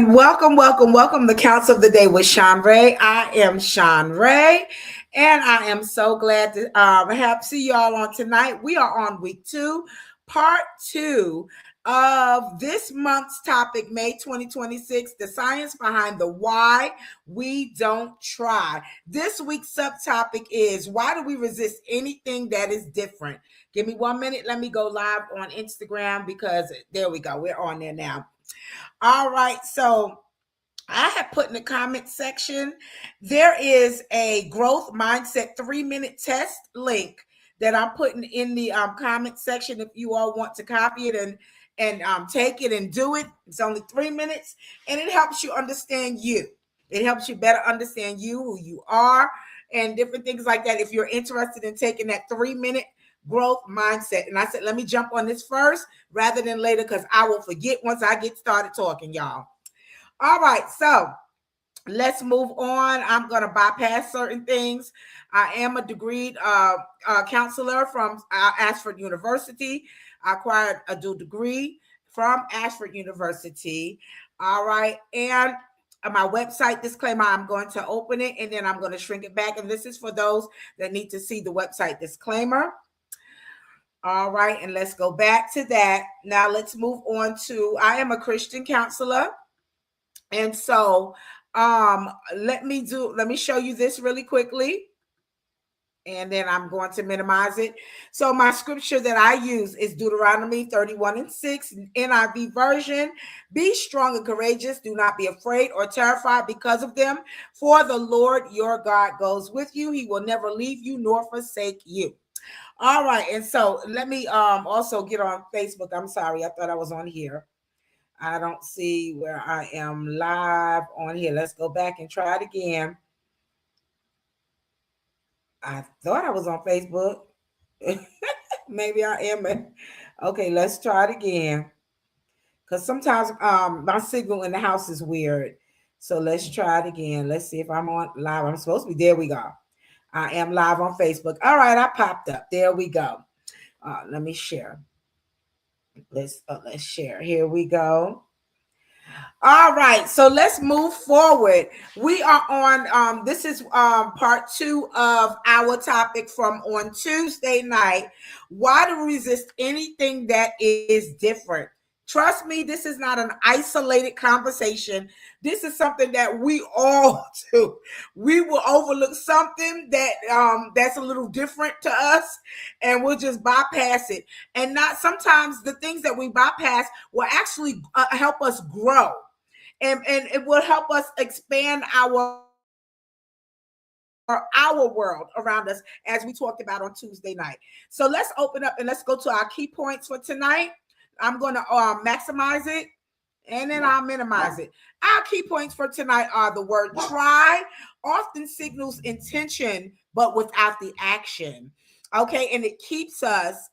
And welcome to Counsel of the Day with Shanrae. I am Shanrae, and I am so glad to have see y'all on tonight. We are on week 2, part 2 of this month's topic, May 2026, the science behind the why we don't try. This week's subtopic is, why do we resist anything that is different? Give me 1 minute. Let me go live on Instagram because there we go. We're on there now. All right, so I have put in the comment section, there is a growth mindset 3-minute test link that I'm putting in the comment section. If you all want to copy it and take it and do it, it's only 3 minutes, and it helps you understand you. It helps you better understand you, who you are, and different things like that. If you're interested in taking that 3-minute growth mindset. And I said, let me jump on this first rather than later, because I will forget once I get started talking, y'all. All right, so let's move on. I'm going to bypass certain things. I am a degreed counselor from Ashford University. I acquired a dual degree from Ashford University. All right, and my website disclaimer, I'm going to open it and then I'm going to shrink it back. And this is for those that need to see the website disclaimer. All right, and let's go back to that. Now let's move on to, I am a Christian counselor. And so let me show you this really quickly. And then I'm going to minimize it. So my scripture that I use is Deuteronomy 31:6, NIV version. Be strong and courageous. Do not be afraid or terrified because of them. For the Lord your God goes with you. He will never leave you nor forsake you. All right, and so let me also get on Facebook. I'm sorry, I thought I was on here. I don't see where I am live on here. Let's go back and try it again. I thought I was on Facebook. Maybe I am. Okay, let's try it again. Because sometimes my signal in the house is weird. So let's try it again. Let's see if I'm on live. I'm supposed to be. There we go. I am live on Facebook. All right, I popped up. There we go. Let me share. Let's share. Here we go. All right, so let's move forward. We are on, this is part 2 of our topic from on Tuesday night. Why do we resist anything that is different? Trust me, this is not an isolated conversation. This is something that we all do. We will overlook something that that's a little different to us, and we'll just bypass it. And not sometimes the things that we bypass will actually help us grow, and it will help us expand our world around us, as we talked about on Tuesday night. So let's open up and let's go to our key points for tonight. I'm going to maximize it and then I'll minimize it. Our key points for tonight are the word try often signals intention, but without the action. Okay. And it keeps us,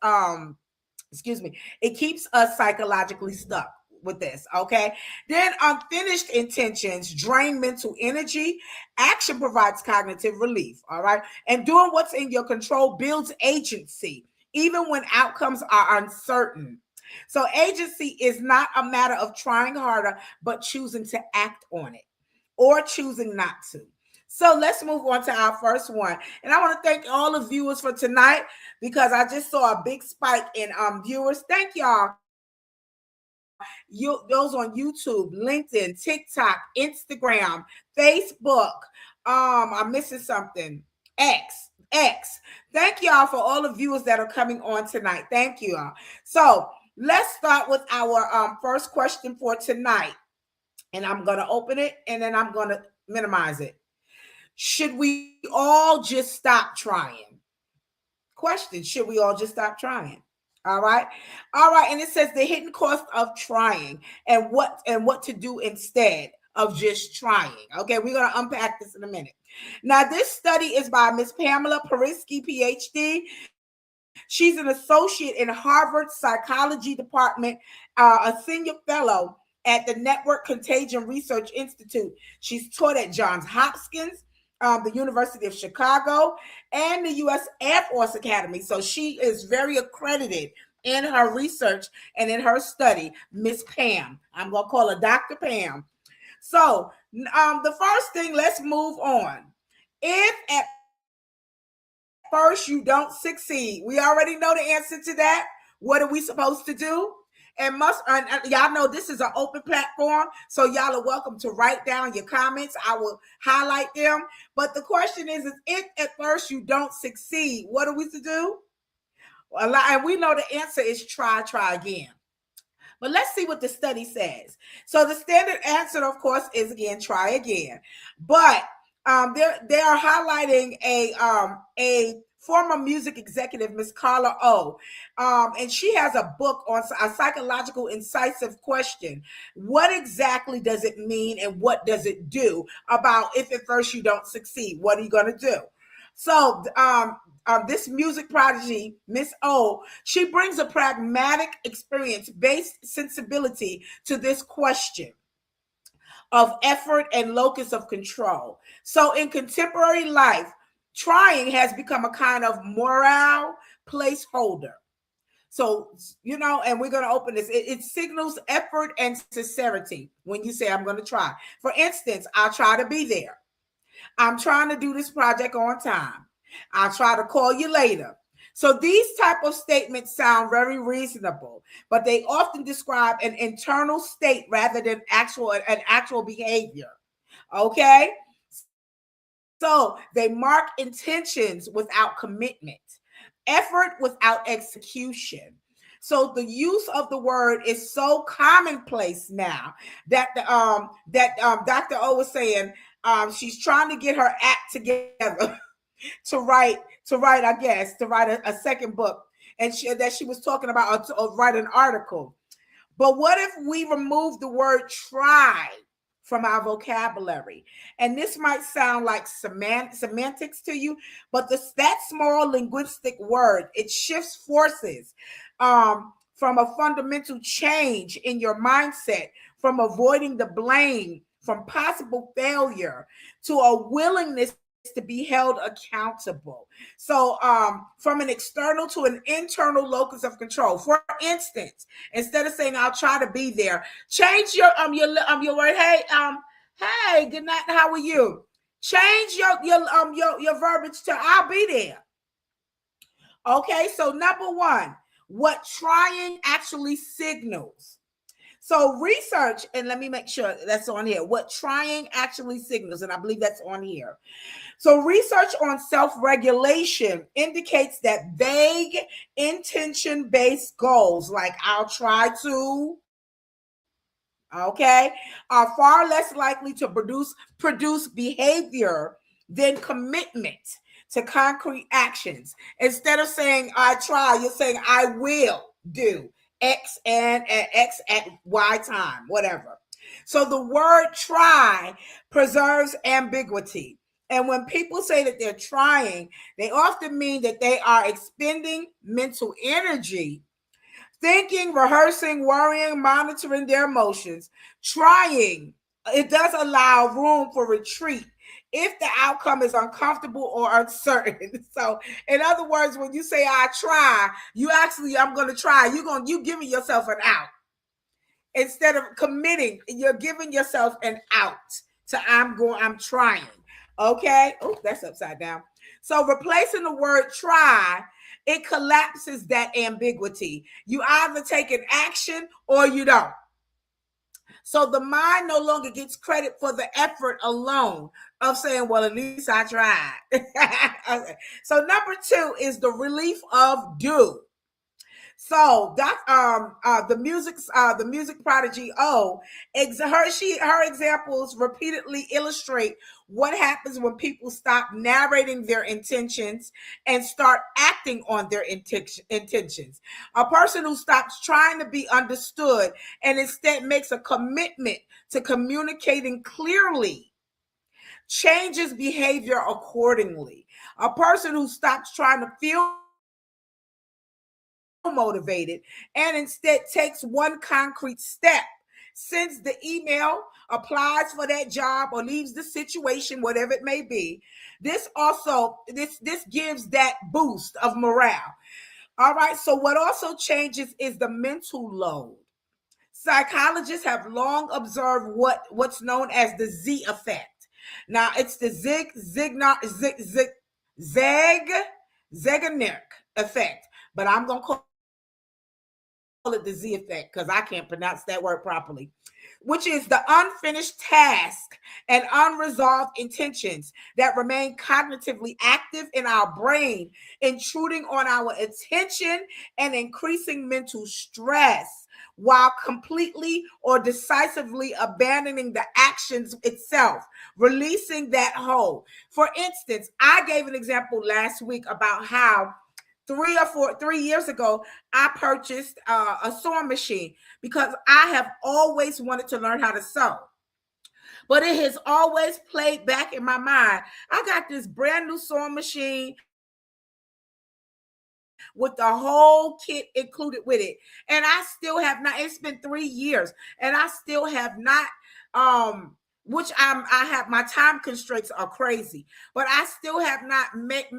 it keeps us psychologically stuck with this. Okay. Then unfinished intentions drain mental energy. Action provides cognitive relief. All right. And doing what's in your control builds agency, even when outcomes are uncertain. So agency is not a matter of trying harder, but choosing to act on it or choosing not to. So let's move on to our first one. And I want to thank all the viewers for tonight, because I just saw a big spike in viewers. Thank y'all. Those on YouTube, LinkedIn, TikTok, Instagram, Facebook. I'm missing something. X. Thank y'all for all the viewers that are coming on tonight. Thank you all. So let's start with our first question for tonight. And I'm going to open it and then I'm going to minimize it. Should we all just stop trying? Question, should we all just stop trying? All right. And it says the hidden cost of trying and what to do instead of just trying. Okay, we're going to unpack this in a minute. Now, this study is by Miss Pamela Parisky, PhD. She's an associate in Harvard Psychology Department, a senior fellow at the Network Contagion Research Institute. She's taught at Johns Hopkins, the University of Chicago, and the U.S. Air Force Academy. So she is very accredited in her research and in her study. Miss Pam, I'm going to call her Dr. Pam. So, the first thing, let's move on. If at first you don't succeed, we already know the answer to that. What are we supposed to do? And y'all know this is an open platform, so y'all are welcome to write down your comments. I will highlight them. But the question is if at first you don't succeed, what are we to do? And we know the answer is try again. But let's see what the study says. So the standard answer, of course, is again, try again. But they are highlighting a former music executive, Miss Carla O. And she has a book on a psychological incisive question. What exactly does it mean and what does it do about if at first you don't succeed? What are you going to do? So this music prodigy, Miss O, she brings a pragmatic experience-based sensibility to this question of effort and locus of control. So in contemporary life, trying has become a kind of morale placeholder. So, and we're going to open this. It signals effort and sincerity when you say, I'm going to try. For instance, I'll try to be there. I'm trying to do this project on time. I'll try to call you later. So these type of statements sound very reasonable, but they often describe an internal state rather than an actual behavior. Okay? So they mark intentions without commitment, effort without execution. So the use of the word is so commonplace now that Dr. O was saying she's trying to get her act together to write a second book, and she was talking about or write an article. But what if we remove the word try from our vocabulary? And this might sound like semantics to you, but that small linguistic word, it shifts forces from a fundamental change in your mindset, from avoiding the blame, from possible failure, to a willingness to be held accountable. So from an external to an internal locus of control. For instance, instead of saying I'll try to be there, change your word. Hey, good night, how are you? Change your verbiage to I'll be there. Okay, so number one, what trying actually signals. So research, and let me make sure that's on here, what trying actually signals, and I believe that's on here. So research on self-regulation indicates that vague intention-based goals, like I'll try to, okay, are far less likely to produce behavior than commitment to concrete actions. Instead of saying I try, you're saying I will do X and X at Y time, whatever. So the word try preserves ambiguity. And when people say that they're trying, they often mean that they are expending mental energy, thinking, rehearsing, worrying, monitoring their emotions. Trying, it does allow room for retreat if the outcome is uncomfortable or uncertain. So, in other words, when you say I try, you actually, I'm going to try. You giving yourself an out. Instead of committing, you're giving yourself an out to I'm trying. Okay? Oh, that's upside down. So replacing the word try, it collapses that ambiguity. You either take an action or you don't. So the mind no longer gets credit for the effort alone of saying, well, at least I tried. Okay. So number two is the relief of do. So the music prodigy her examples repeatedly illustrate what happens when people stop narrating their intentions and start acting on their intentions. A person who stops trying to be understood and instead makes a commitment to communicating clearly changes behavior accordingly. A person who stops trying to feel motivated and instead takes one concrete step, sends the email, applies for that job, or leaves the situation, whatever it may be. This gives that boost of morale. All right, so what also changes is the mental load. Psychologists have long observed what's known as the Z effect. Now, it's the Zeigarnik effect, but I'm going to call it the Z effect because I can't pronounce that word properly, which is the unfinished task and unresolved intentions that remain cognitively active in our brain, intruding on our attention and increasing mental stress while completely or decisively abandoning the actions itself, releasing that hold. For instance, I gave an example last week about how 3 years ago, I purchased a sewing machine because I have always wanted to learn how to sew. But it has always played back in my mind. I got this brand new sewing machine with the whole kit included with it. And I still have not, it's been 3 years, and I still have not, which I have, my time constraints are crazy, but I still have not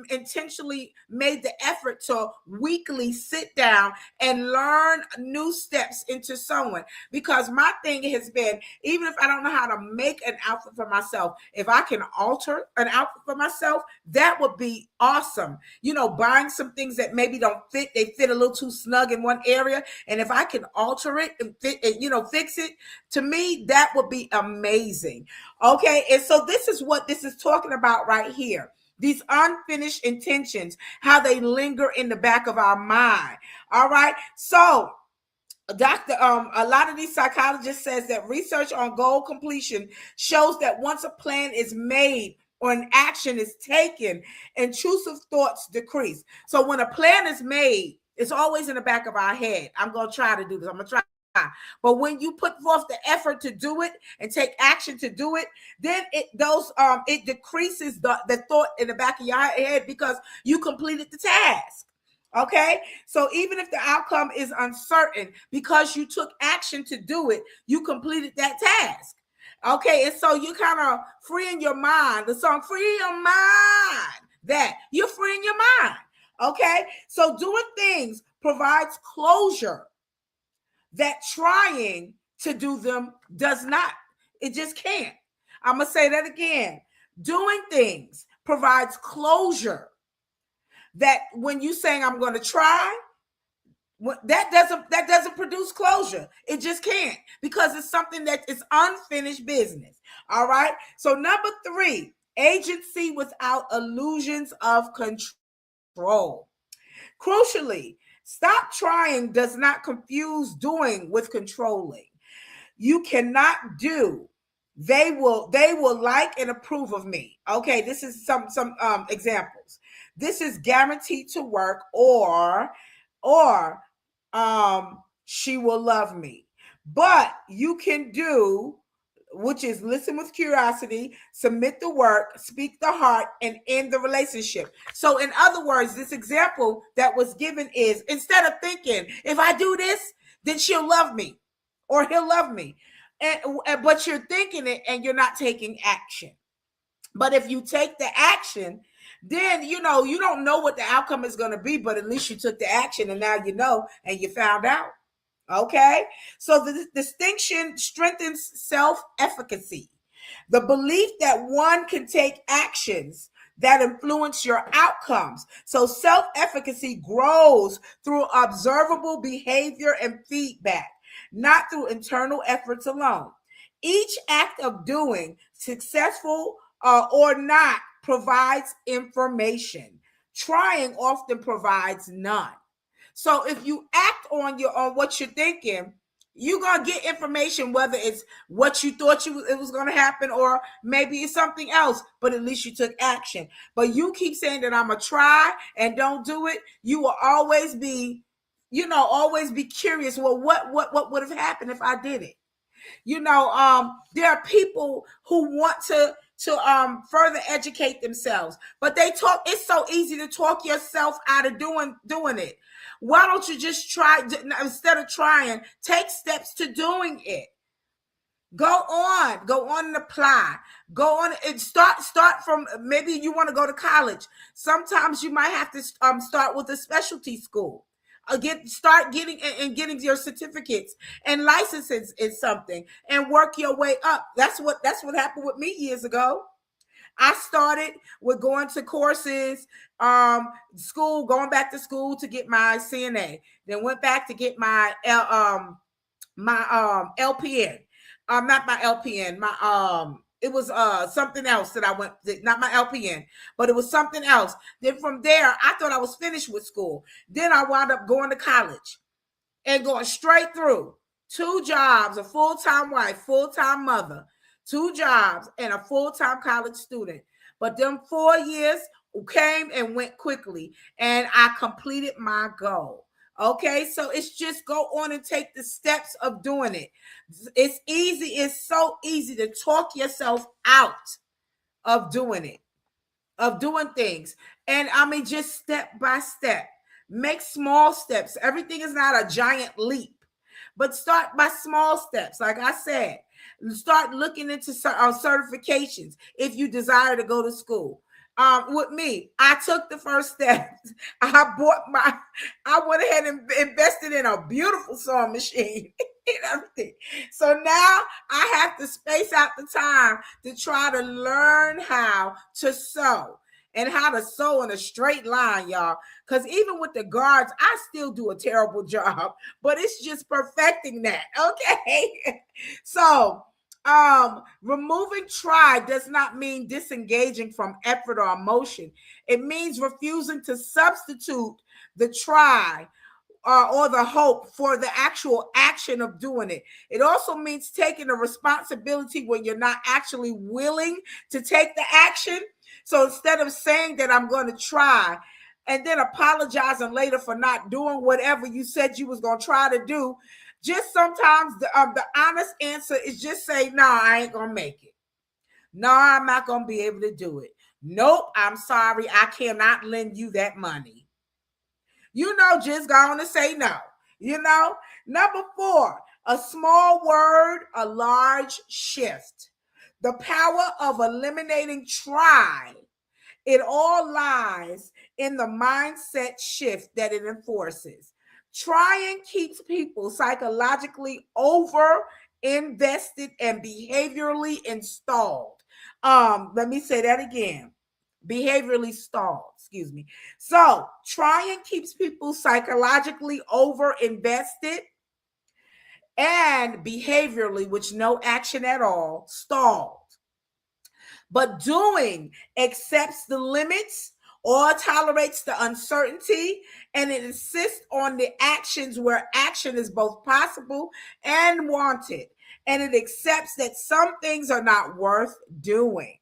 intentionally made the effort to weekly sit down and learn new steps into sewing. Because my thing has been, even if I don't know how to make an outfit for myself, if I can alter an outfit for myself, that would be awesome. Buying some things that maybe don't fit, they fit a little too snug in one area, and if I can alter it and fit, fix it, to me, that would be amazing. Okay, and so this is what this is talking about right here. These unfinished intentions, how they linger in the back of our mind. All right, so a lot of these psychologists says that research on goal completion shows that once a plan is made or an action is taken, intrusive thoughts decrease. So when a plan is made, it's always in the back of our head. I'm going to try to do this. I'm going to try. But when you put forth the effort to do it and take action to do it, then it decreases the thought in the back of your head because you completed the task. Okay, so even if the outcome is uncertain, because you took action to do it, you completed that task. Okay, and so you kind of freeing your mind. The song "Free Your Mind," that you're freeing your mind. Okay, so doing things provides closure that trying to do them does not. It just can't. I'm gonna say that again. Doing things provides closure that when you saying I'm going to try, that doesn't produce closure. It just can't, because it's something that is unfinished business. All right. So number 3, agency without illusions of control. Crucially, stop trying does not confuse doing with controlling. You cannot do. They will like and approve of me. Okay, this is some examples. This is guaranteed to work, or she will love me. But you can do, which is listen with curiosity, submit the work, speak the heart, and end the relationship. So in other words, this example that was given is, instead of thinking, if I do this, then she'll love me or he'll love me. But you're thinking it and you're not taking action. But if you take the action, then you don't know what the outcome is going to be, but at least you took the action and now you know and you found out. Okay, so the distinction strengthens self-efficacy, the belief that one can take actions that influence your outcomes. So self-efficacy grows through observable behavior and feedback, not through internal efforts alone. Each act of doing, successful or not, provides information. Trying often provides none. So if you act on what you're thinking, you're gonna get information, whether it's what you thought it was gonna happen, or maybe it's something else. But at least you took action. But you keep saying that I'm gonna try and don't do it. You will always be, always be curious. Well, what would have happened if I did it? There are people who want to further educate themselves, but they talk. It's so easy to talk yourself out of doing it. Why don't you just try, instead of trying, take steps to doing it? Go on and apply. Go on and start from, maybe you want to go to college. Sometimes you might have to start with a specialty school. Start getting and getting your certificates and licenses in something and work your way up. That's what happened with me years ago. I started with going to courses, school, going back to school to get my CNA, then went back to get my LPN. Not my LPN, my it was something else that I went, not my LPN, but it was something else. Then from there, I thought I was finished with school. Then I wound up going to college and going straight through 2 jobs, a full-time wife, full-time mother, 2 jobs, and a full-time college student. But them 4 years came and went quickly, and I completed my goal. Okay, so it's just go on and take the steps of doing it. It's easy. It's so easy to talk yourself out of doing it, of doing things. And I mean, just step by step. Make small steps. Everything is not a giant leap, but start by small steps. Like I said, start looking into certifications if you desire to go to school. With me, I took the first step. I went ahead and invested in a beautiful sewing machine and everything. So now I have to space out the time to try to learn how to sew and how to sew in a straight line, y'all. Because even with the guards, I still do a terrible job, but it's just perfecting that. Okay. So, removing try does not mean disengaging from effort or emotion. It means refusing to substitute the try or the hope for the actual action of doing it. It also means taking the responsibility when you're not actually willing to take the action. So instead of saying that I'm going to try and then apologizing later for not doing whatever you said you was going to try to do, just sometimes the honest answer is just say, no, I ain't going to make it. No, I'm not going to be able to do it. Nope, I'm sorry. I cannot lend you that money. Just going to say no. Number 4, a small word, a large shift. The power of eliminating try. It all lies in the mindset shift that it enforces. Trying keeps people psychologically over invested and behaviorally installed. Let me say that again. Behaviorally stalled, excuse me. So trying keeps people psychologically over invested and behaviorally, which no action at all, stalled. But doing accepts the limits or tolerates the uncertainty, and it insists on the actions where action is both possible and wanted. And it accepts that some things are not worth doing.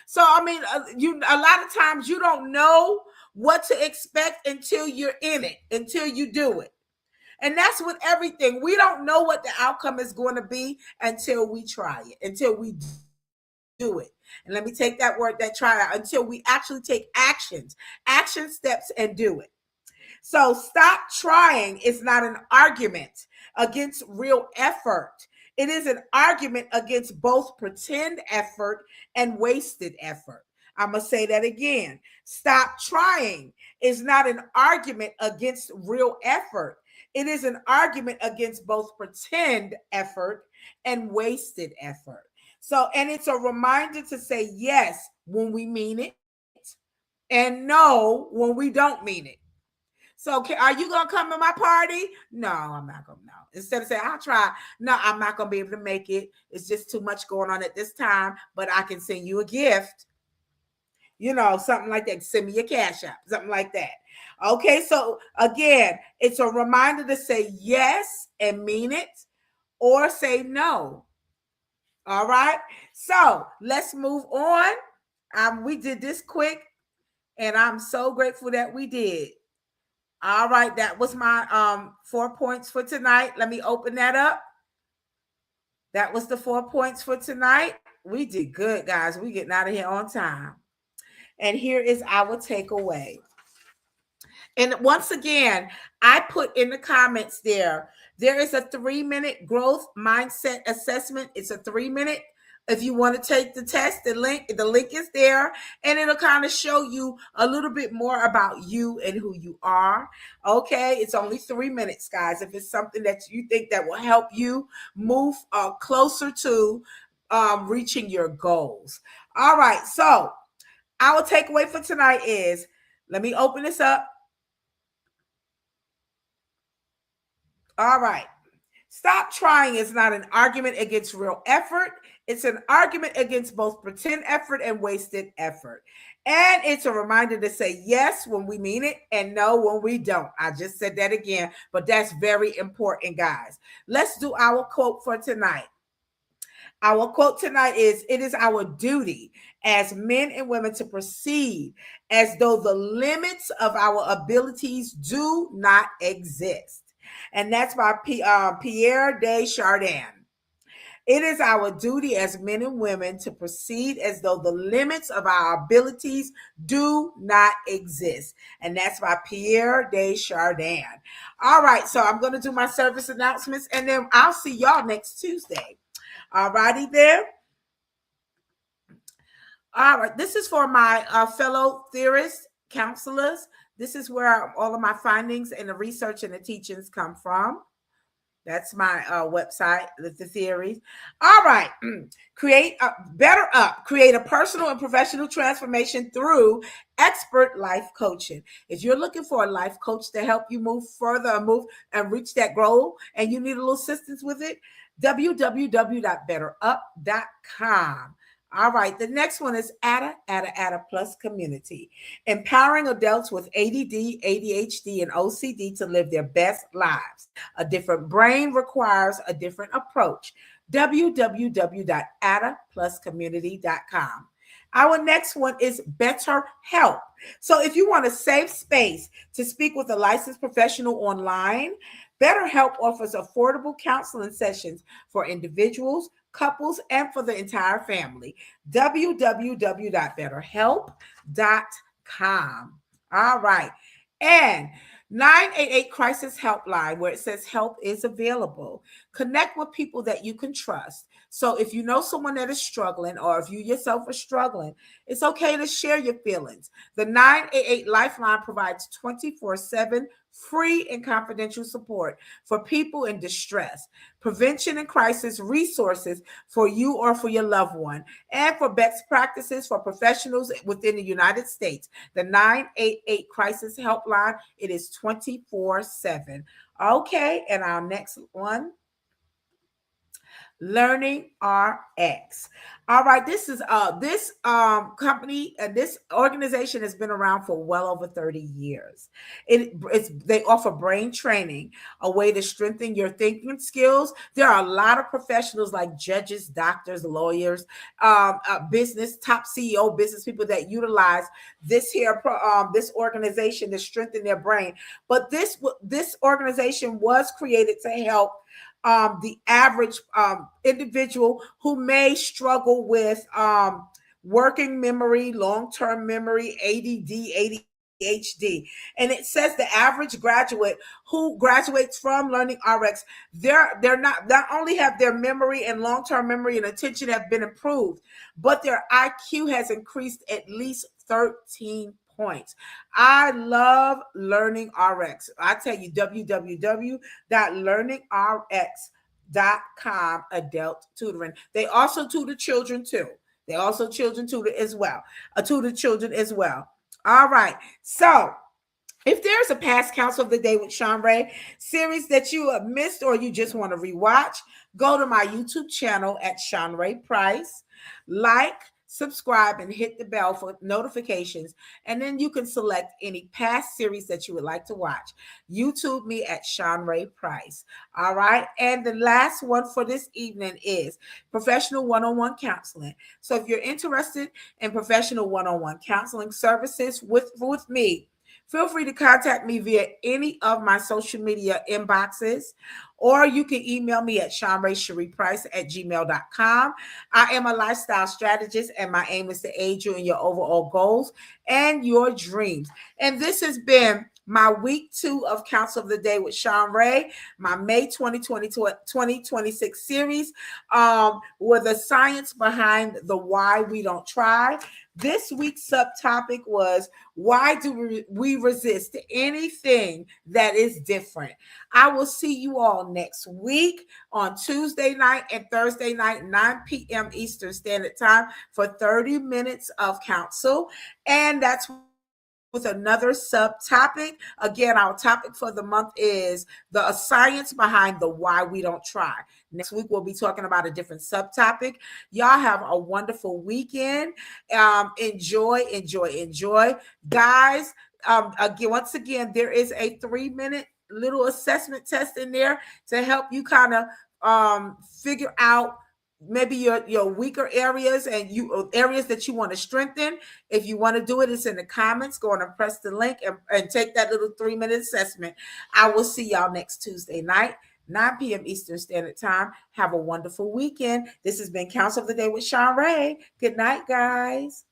So, I mean, a lot of times you don't know what to expect until you're in it, until you do it. And that's with everything. We don't know what the outcome is going to be until we try it, until we do it. And let me take that word, that try out, until we actually take action steps and do it. So stop trying is not an argument against real effort. It is an argument against both pretend effort and wasted effort. I'm going to say that again. Stop trying is not an argument against real effort. It is an argument against both pretend effort and wasted effort. So, and it's a reminder to say yes when we mean it and no when we don't mean it. So, are you going to come to my party? No, I'm not going to. No. Instead of saying, I'll try. No, I'm not going to be able to make it. It's just too much going on at this time, but I can send you a gift. Something like that. Send me a cash app, something like that. Okay, so again, it's a reminder to say yes and mean it or say no. All right, so let's move on. We did this quick, and I'm so grateful that we did. All right, that was my 4 points for tonight. Let me open that up. That was the 4 points for tonight. We did good, guys. We getting out of here on time. And here is our takeaway. And once again, I put in the comments there is a 3-minute growth mindset assessment. It's a 3-minute If you want to take the test, the link is there, and it'll kind of show you a little bit more about you and who you are. Okay, it's only 3 minutes, guys. If it's something that you think that will help you move closer to reaching your goals. All right, so our takeaway for tonight is, let me open this up. All right. Stop trying is not an argument against real effort. It's an argument against both pretend effort and wasted effort. And it's a reminder to say yes when we mean it and no when we don't. I just said that again, but that's very important, guys. Let's do our quote for tonight. Our quote tonight is, it is our duty as men and women to proceed as though the limits of our abilities do not exist. And that's by Pierre de Chardin. It is our duty as men and women to proceed as though the limits of our abilities do not exist. And that's by Pierre de Chardin. All right, so I'm going to do my service announcements, and then I'll see y'all next Tuesday. All righty there. All right, this is for my fellow theorists, counselors. This is where all of my findings and the research and the teachings come from. That's my website, the theories. All right. Create a personal and professional transformation through expert life coaching. If you're looking for a life coach to help you move further, move and reach that goal, and you need a little assistance with it, www.betterup.com. All right, the next one is Ada Plus Community, empowering adults with ADD, ADHD, and OCD to live their best lives. A different brain requires a different approach. www.adapluscommunity.com. Our next one is BetterHelp. So if you want a safe space to speak with a licensed professional online, BetterHelp offers affordable counseling sessions for individuals, couples, and for the entire family. www.betterhelp.com. All right. And 988 Crisis Helpline, where it says help is available. Connect with people that you can trust. So if you know someone that is struggling, or if you yourself are struggling, it's okay to share your feelings. The 988 Lifeline provides 24/7 free and confidential support for people in distress, prevention and crisis resources for you or for your loved one, and for best practices for professionals within the United States. The 988 Crisis Helpline, it is 24/7. Okay, and our next one, Learning RX. All right, this is this company and this organization has been around for well over 30 years. They offer brain training, a way to strengthen your thinking skills. There are a lot of professionals like judges, doctors, lawyers, business top CEO business people that utilize this this organization to strengthen their brain. But this organization was created to help the average individual who may struggle with working memory, long-term memory, ADD, ADHD. And it says the average graduate who graduates from Learning RX, they're not only have their memory and long-term memory and attention have been improved, but their IQ has increased at least 13 points. I love Learning RX. I tell you, www.learningrx.com, adult tutoring. They also tutor children too. They also children tutor as well. Tutor children as well. All right. So if there's a past Counsel of the Day with Shanrae series that you have missed or you just want to rewatch, go to my YouTube channel at Shanrae Price. Like, subscribe, and hit the bell for notifications, and then you can select any past series that you would like to watch. YouTube me at Shanrae Price. All right, and the last one for this evening is professional one-on-one counseling. So if you're interested in professional one-on-one counseling services with me, feel free to contact me via any of my social media inboxes, or you can email me at shanrae.price@gmail.com. I am a lifestyle strategist, and my aim is to aid you in your overall goals and your dreams. And this has been my week 2 of Counsel of the Day with Shanrae, my May 2026 series, with the science behind the why we don't try. This week's subtopic was, why do we resist anything that is different? I will see you all next week on Tuesday night and Thursday night, 9 p.m. Eastern Standard Time, for 30 minutes of counsel. And that's with another subtopic. Again, our topic for the month is the science behind the why we don't try. Next week, we'll be talking about a different subtopic. Y'all have a wonderful weekend. Enjoy. Guys, once again, there is a 3-minute little assessment test in there to help you kind of figure out maybe your weaker areas and areas that you want to strengthen. If you want to do it, it's in the comments. Go on and press the link and take that little 3-minute assessment. I will see y'all next Tuesday night, 9 p.m. Eastern Standard Time. Have a wonderful weekend. This has been Counsel of the Day with Shanrae. Good night, guys.